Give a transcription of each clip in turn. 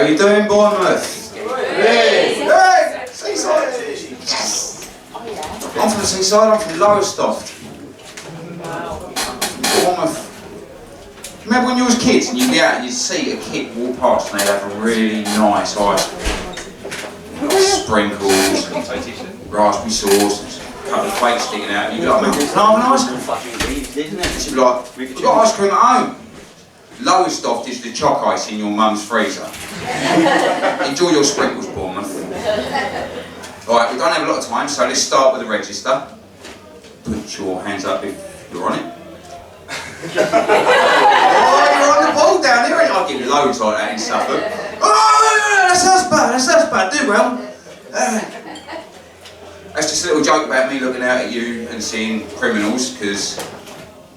you doing, Bournemouth? Hey! Seaside! Yes! I'm from the seaside, I'm from the Lowestoft. Bournemouth. Remember when you was kids and you'd be out and you'd see a kid walk past and they'd have a really nice ice cream. Sprinkles and raspberry sauce and a couple of flakes sticking out. You'd be like, can I have an ice cream? She'd be like, we've got ice cream at home. Lowestoft is the choc ice in your mum's freezer. Enjoy your sprinkles, Bournemouth. Alright, we don't have a lot of time, so let's start with the register. Put your hands up if you're on it. Oh, you're on the ball down here, ain't you? I'll give you loads like that in Suffolk. Oh, that's bad, do well. That's just a little joke about me looking out at you and seeing criminals, because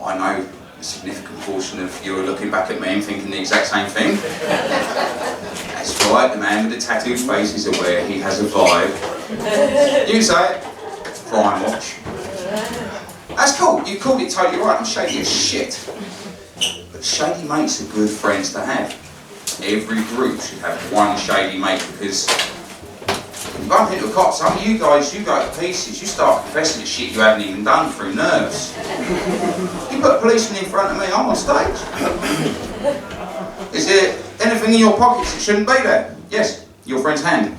I know a significant portion of you are looking back at me and thinking the exact same thing. That's right, the man with the tattooed face is aware he has a vibe. You say it, it's Prime Watch. That's cool, you called it totally right, I'm shady as shit. But shady mates are good friends to have. Every group should have one shady mate, because you bump into a cop, some of you guys, you go to pieces, you start confessing to shit you haven't even done through nerves. You put a policeman in front of me, I'm on stage. Is there anything in your pockets that shouldn't be there? Yes, your friend's hand.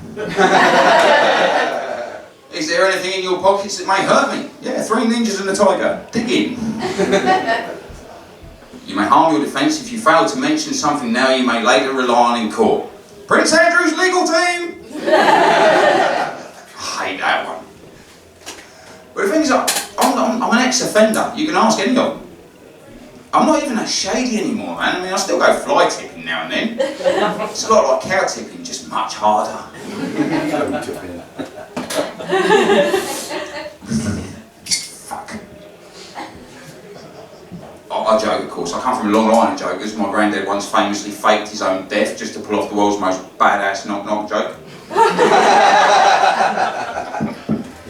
Is there anything in your pockets that may hurt me? Yeah, 3 ninjas and a tiger. Dig in. You may harm your defence if you fail to mention something now you may later rely on in court. Prince Andrew's legal team! I hate that one. But the thing is, I'm an ex-offender. You can ask any of them. I'm not even that shady anymore, man. I mean, I still go fly tipping now and then. It's a lot like cow tipping, just much harder. Fuck. I joke, of course. I come from a long line of jokers. My granddad once famously faked his own death just to pull off the world's most badass knock-knock joke.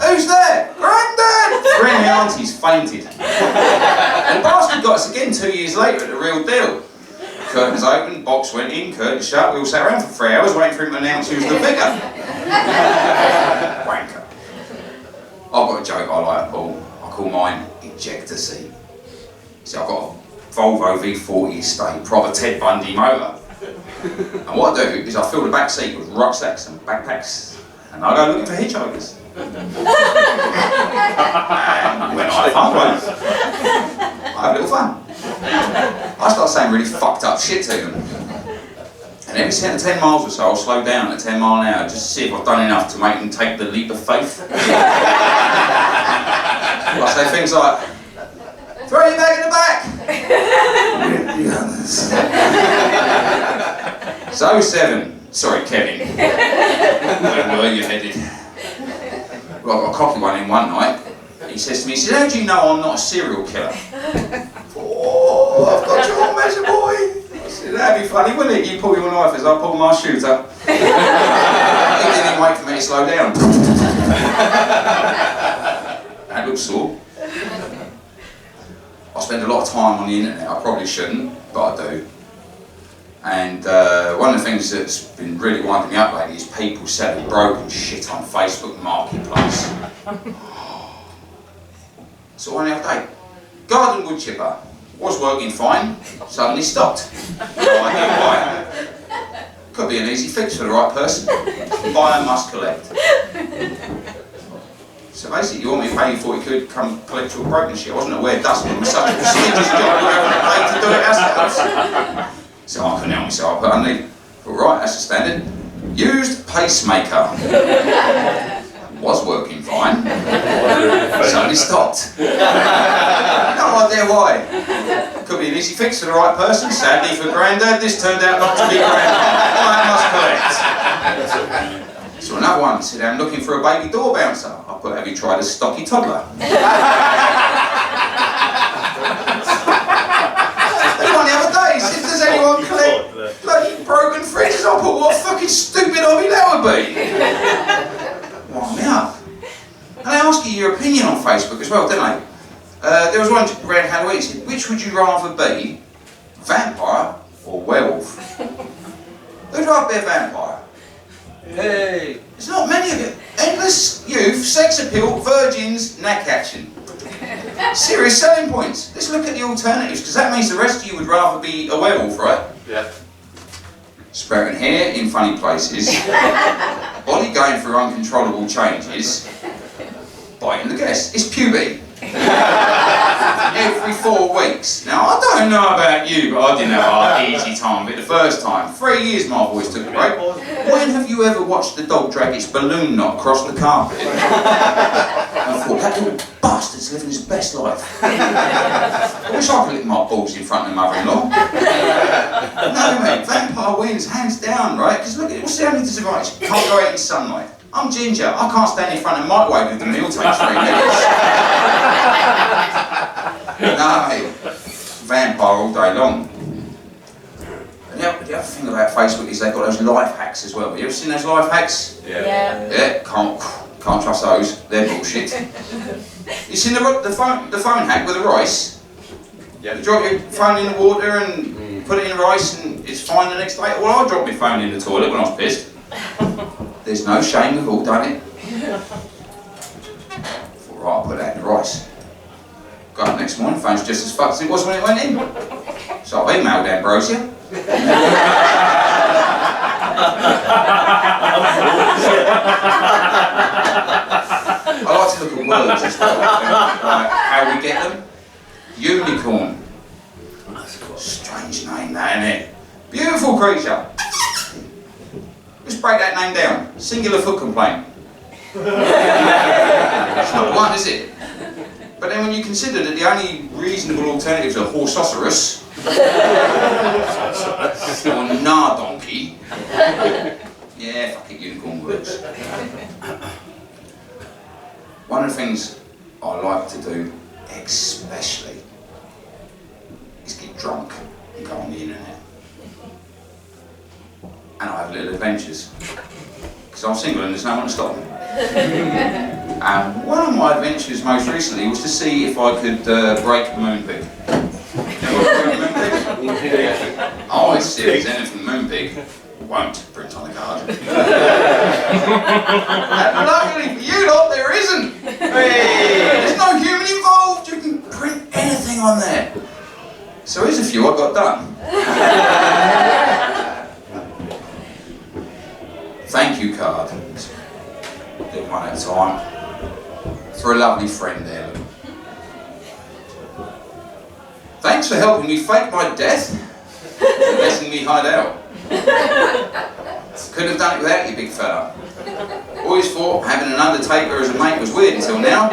Who's there? Granddad! 3 of the aunties fainted. And the bastard got us again 2 years later at the real deal. Curtains open, box went in, curtains shut. We all sat around for 3 hours waiting for him to announce who's the bigger. Wanker. I've got a joke I like, Paul. I call mine ejector seat. See, I've got a Volvo V40 estate, proper Ted Bundy motor. And what I do is I fill the back seat with rucksacks and backpacks, and I go looking for hitchhikers. And when I have fun, right? I have a little fun. I start saying really fucked up shit to them. And every 10 miles or so, I'll slow down at 10 miles an hour just to see if I've done enough to make them take the leap of faith. I say things like, throw your bag in the back! So 7, sorry Kevin, where were you headed? Well, I got a cocky one in one night. He says to me, he said, how do you know I'm not a serial killer? Oh, I've got your measure, boy. I said, that'd be funny, wouldn't it? You pull your knife as I pull my shooter. He didn't wait for me to slow down. That looks sore. I spend a lot of time on the internet. I probably shouldn't, but I do. And one of the things that's been really winding me up lately is people selling broken shit on Facebook Marketplace. So one the other day, garden wood chipper was working fine, suddenly stopped. No idea why. Could be an easy fix for the right person. Buyer must collect. So basically, you want me to pay you 40 quid to come collect your broken shit. I wasn't aware dustbin was such a prestigious job we haven't paid to do it ourselves. So I couldn't help myself, but I need. But right, that's the standard. Used pacemaker. Was working fine. Suddenly stopped. No idea why. Could be an easy fix for the right person. Sadly for Grandad, this turned out not to be Grandad. I must collect. So another one, sit down looking for a baby door bouncer. I put, have you tried a stocky toddler? There's one the other day, said, does anyone collect bloody broken fridges? I put, what fucking stupid hobby that would be. Wind me up. And they ask you your opinion on Facebook as well, don't they? There was one around Halloween, said, which would you rather be, vampire or werewolf? Who Who'd rather be a vampire? Hey! There's not many of you. Endless youth, sex appeal, virgins, knack action. Serious selling points. Let's look at the alternatives, because that means the rest of you would rather be a werewolf, right? Yeah. Sprouting hair in funny places, body going through uncontrollable changes, biting the guest. It's puberty. Every 4 weeks. Now, I don't know about you, but I didn't have an easy time of it the first time. 3 years my voice took a break. When have you ever watched the dog drag its balloon knot across the carpet? I thought, that little bastard's living his best life. I wish I could lick my balls in front of mother-in-law. No, mate, vampire wins, hands down, right? Because look, what's the only disadvantage? Can't go out in sunlight. I'm ginger, I can't stand in front of a microwave if the meal takes 3 minutes. No, mate, vampire all day long. And the other thing about Facebook is they've got those life hacks as well. Have you ever seen those life hacks? Yeah. Yeah, can't trust those, they're bullshit. You seen the phone hack with the rice? Yeah. You drop your phone in the water and put it in the rice and it's fine the next day? Well, I dropped my phone in the toilet when I was pissed. There's no shame, we've all done it. Thought, right, I'll put that in the rice. Got up next morning, phone's just as fucked as it was when it went in. So I've emailed Ambrosia. I like to look at words as well, like how we get them. Unicorn. Strange name that, isn't it? Beautiful creature. Let's break that name down. Singular foot complaint. It's not one, is it? But then when you consider that the only reasonable alternatives are horsoceros or nardonkey, yeah, fuck it, unicorn works. One of the things I like to do, especially, is get drunk and go on the internet. And I have little adventures. Because I'm single and there's no one to stop me. And one of my adventures most recently was to see if I could break a moonpig. You know what a moonpig? Oh, it's serious, anything moonpig. Won't print on the card. And luckily for you lot, there isn't. There's no human involved. You can print anything on there. So here's a few I got done. Thank you card. Do one at a time. For a lovely friend there. Thanks for helping me fake my death and letting me hide out. Couldn't have done it without you, big fella. Always thought having an undertaker as a mate was weird until now.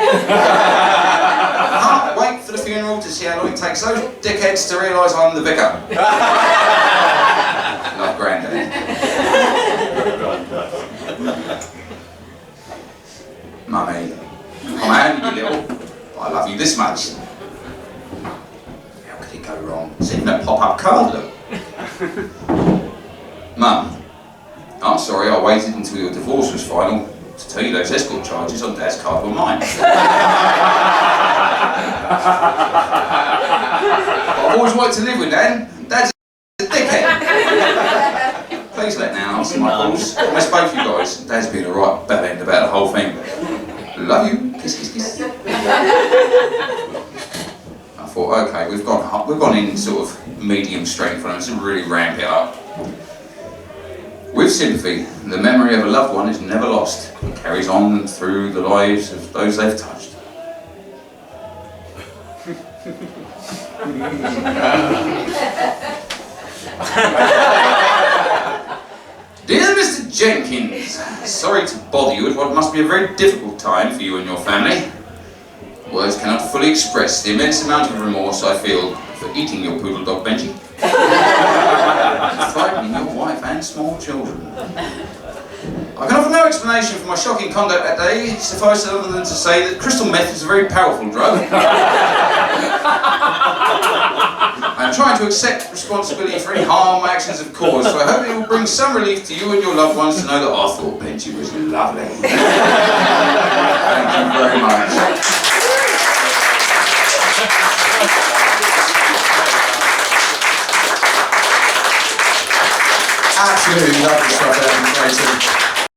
Can't wait for the funeral to see how long it takes those dickheads to realise I'm the vicar. Love Grandad. Mummy, I'm only little, but I love you this much. How could it go wrong? It's even a pop-up card, look. Mum, I'm sorry I waited until your divorce was final to tell you those escort charges on Dad's card were mine. I've always wanted to live with Dad. Dad's a dickhead. Please let Nan answer my calls. I miss both you guys. Dad's been a right bellend about the whole thing. Love you. Kiss, kiss, kiss. I thought, okay, we've gone in sort of medium strength on us and really ramp it up. With sympathy, the memory of a loved one is never lost. It carries on through the lives of those they've touched. Dear Mr. Jenkins, sorry to bother you at what must be a very difficult time for you and your family. Words cannot fully express the immense amount of remorse I feel for eating your poodle dog Benji, frightening your wife and small children. I can offer no explanation for my shocking conduct that day, suffice it other than to say that crystal meth is a very powerful drug. I am trying to accept responsibility for any harm my actions have caused, so I hope it will bring some relief to you and your loved ones to know that I thought Benji was lovely. Thank you very much. Absolutely lovely stuff, Clayton.